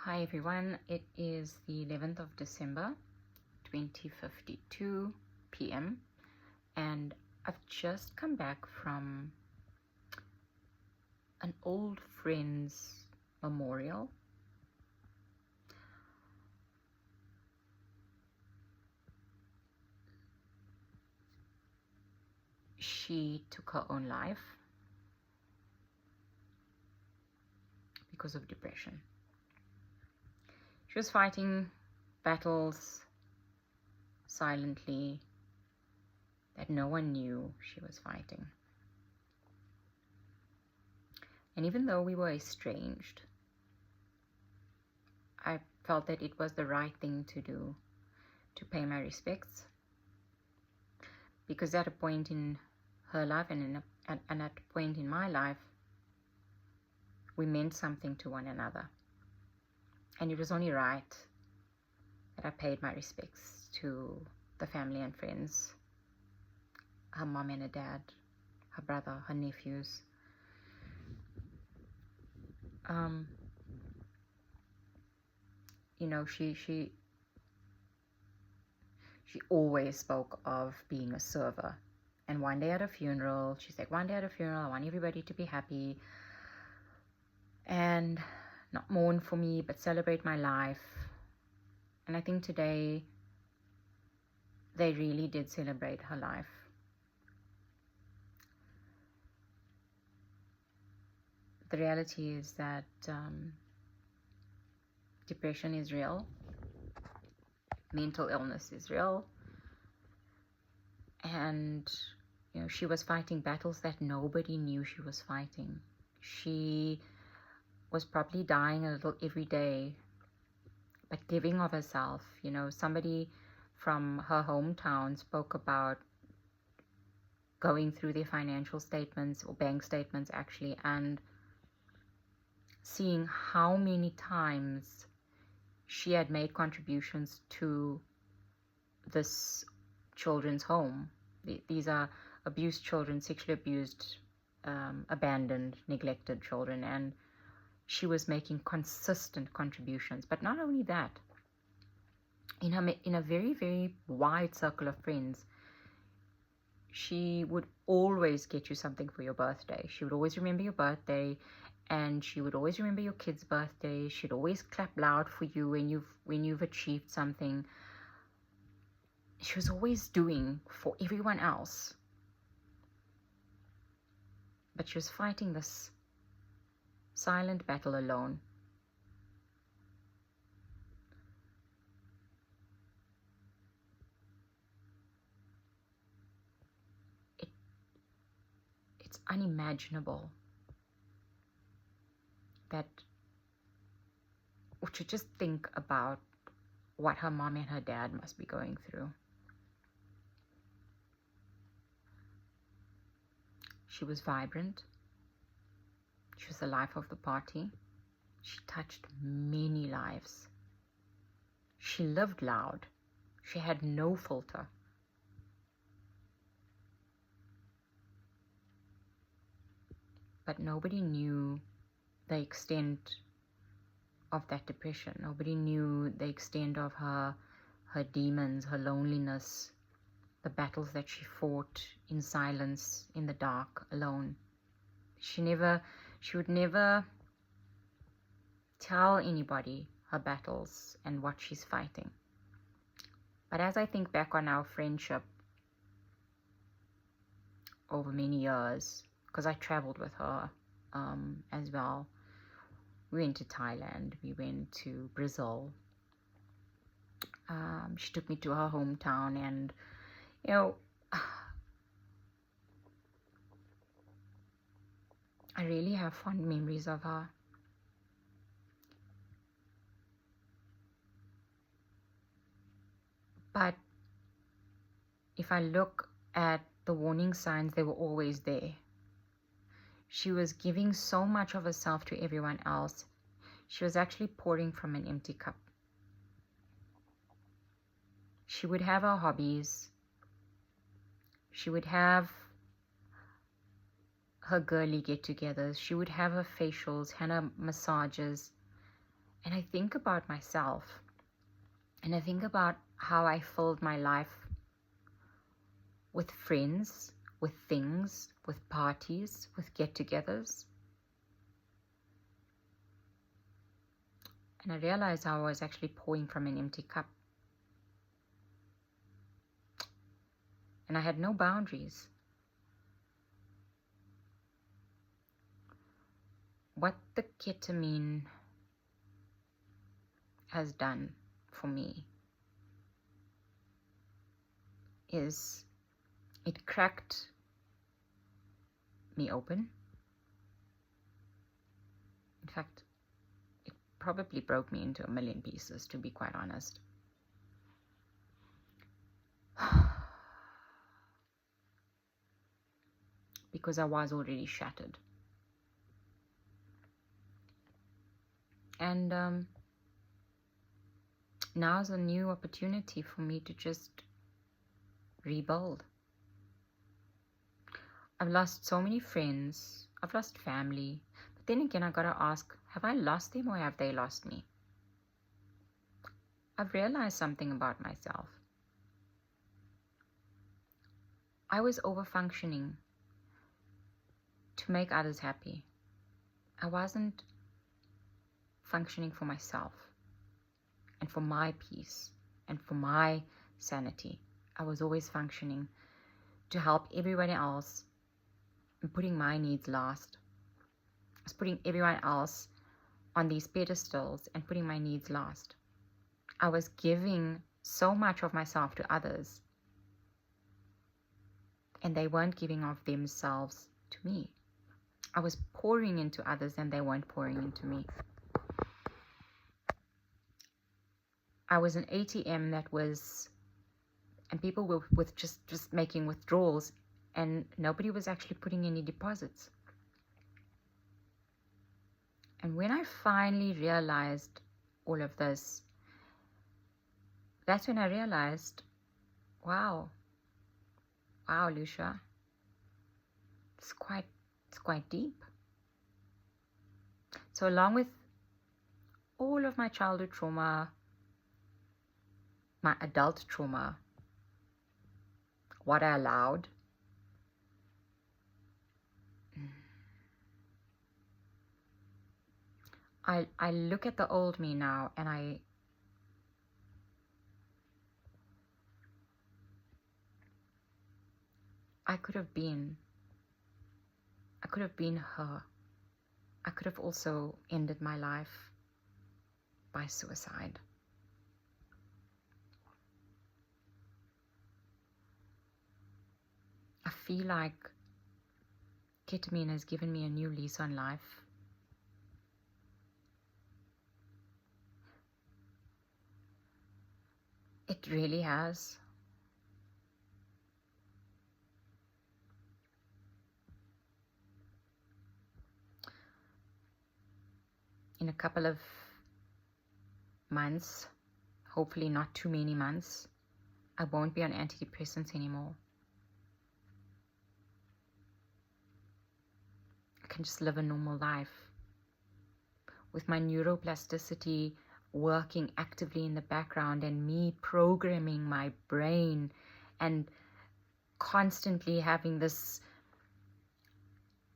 Hi everyone, it is the 11th of December 20:52 p.m. and I've just come back from an old friend's memorial. She took her own life because of depression. She was fighting battles silently that no one knew she was fighting. And even though we were estranged, I felt that it was the right thing to do, to pay my respects, because at a point in her life and at a point in my life, we meant something to one another. And it was only right that I paid my respects to the family and friends, her mom and her dad, her brother, her nephews. She always spoke of being a server. And one day at a funeral, she's like, one day at a funeral, I want everybody to be happy and not mourn for me, but celebrate my life. And I think today they really did celebrate her life. The reality is that depression is real, mental illness is real, and she was fighting battles that nobody knew she was fighting. She was probably dying a little every day, but giving of herself. Somebody from her hometown spoke about going through their financial statements, or bank statements actually, and seeing how many times she had made contributions to this children's home. These are abused children, sexually abused, abandoned, neglected children, and she was making consistent contributions. But not only that, in a very, very wide circle of friends, she would always get you something for your birthday. She would always remember your birthday, and she would always remember your kid's birthday. She'd always clap loud for you when you've achieved something. She was always doing for everyone else, but she was fighting this silent battle alone. It's unimaginable that we should just think about what her mom and her dad must be going through. She was vibrant. She was the life of the party. She touched many lives. She lived loud. She had no filter. But nobody knew the extent of that depression. Nobody knew the extent of her demons, her loneliness, the battles that she fought in silence, in the dark, alone. She would never tell anybody her battles and what she's fighting. But as I think back on our friendship over many years, because I traveled with her as well. We went to Thailand, we went to Brazil. She took me to her hometown, and I really have fond memories of her. But if I look at the warning signs, they were always there. She was giving so much of herself to everyone else. She was actually pouring from an empty cup. She would have her hobbies. She would have her girly get-togethers. She would have her facials, henna massages. And I think about myself, and I think about how I filled my life with friends, with things, with parties, with get-togethers. And I realized I was actually pouring from an empty cup. And I had no boundaries. What the ketamine has done for me is it cracked me open. In fact, it probably broke me into a million pieces, to be quite honest. Because I was already shattered. And now's a new opportunity for me to just rebuild. I've lost so many friends. I've lost family. But then again, I gotta ask, have I lost them or have they lost me? I've realized something about myself. I was overfunctioning to make others happy. I wasn't functioning for myself and for my peace and for my sanity. I was always functioning to help everybody else and putting my needs last. I was putting everyone else on these pedestals and putting my needs last. I was giving so much of myself to others, and they weren't giving of themselves to me. I was pouring into others and they weren't pouring into me. I was an ATM that was, and people were with just making withdrawals, and nobody was actually putting any deposits. And when I finally realized all of this, that's when I realized, wow, Lucia, it's quite deep. So along with all of my childhood trauma, my adult trauma, what I allowed, I look at the old me now and I could have been her. I could have also ended my life by suicide. I feel like ketamine has given me a new lease on life. It really has. In a couple of months, hopefully not too many months, I won't be on antidepressants anymore. I can just live a normal life with my neuroplasticity working actively in the background and me programming my brain and constantly having this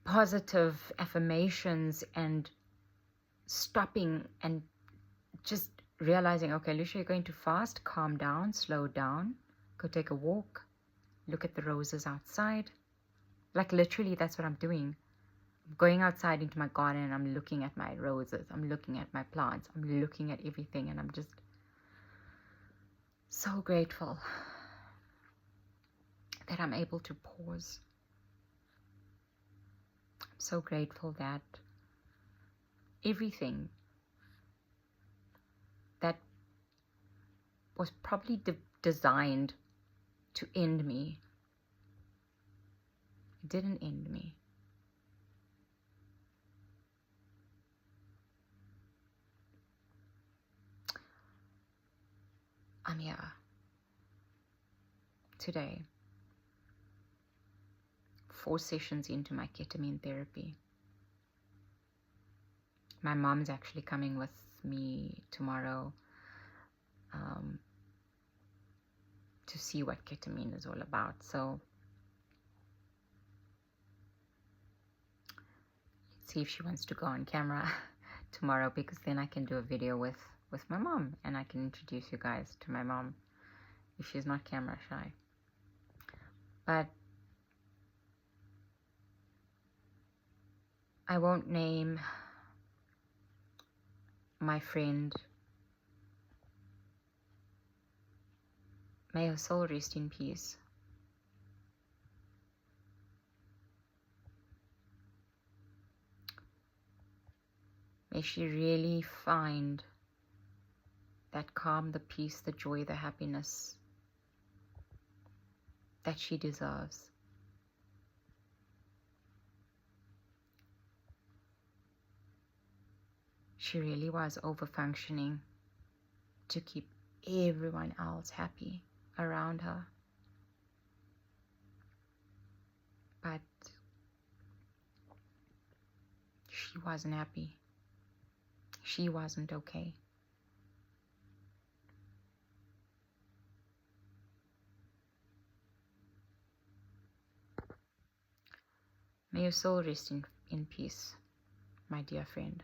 positive affirmations and stopping and just realizing, okay, Lucia, you're going too fast. Calm down, slow down, go take a walk, look at the roses outside. Like literally, that's what I'm doing. I'm going outside into my garden and I'm looking at my roses. I'm looking at my plants. I'm looking at everything and I'm just so grateful that I'm able to pause. I'm so grateful that everything that was probably designed to end me, it didn't end me. I'm here today, 4 sessions into my ketamine therapy, My mom's actually coming with me tomorrow to see what ketamine is all about. So let's see if she wants to go on camera tomorrow, because then I can do a video with my mom, and I can introduce you guys to my mom if she's not camera shy. But I won't name my friend. May her soul rest in peace. May she really find that calm, the peace, the joy, the happiness that she deserves. She really was over-functioning to keep everyone else happy around her. But she wasn't happy. She wasn't okay. May your soul rest in peace, my dear friend.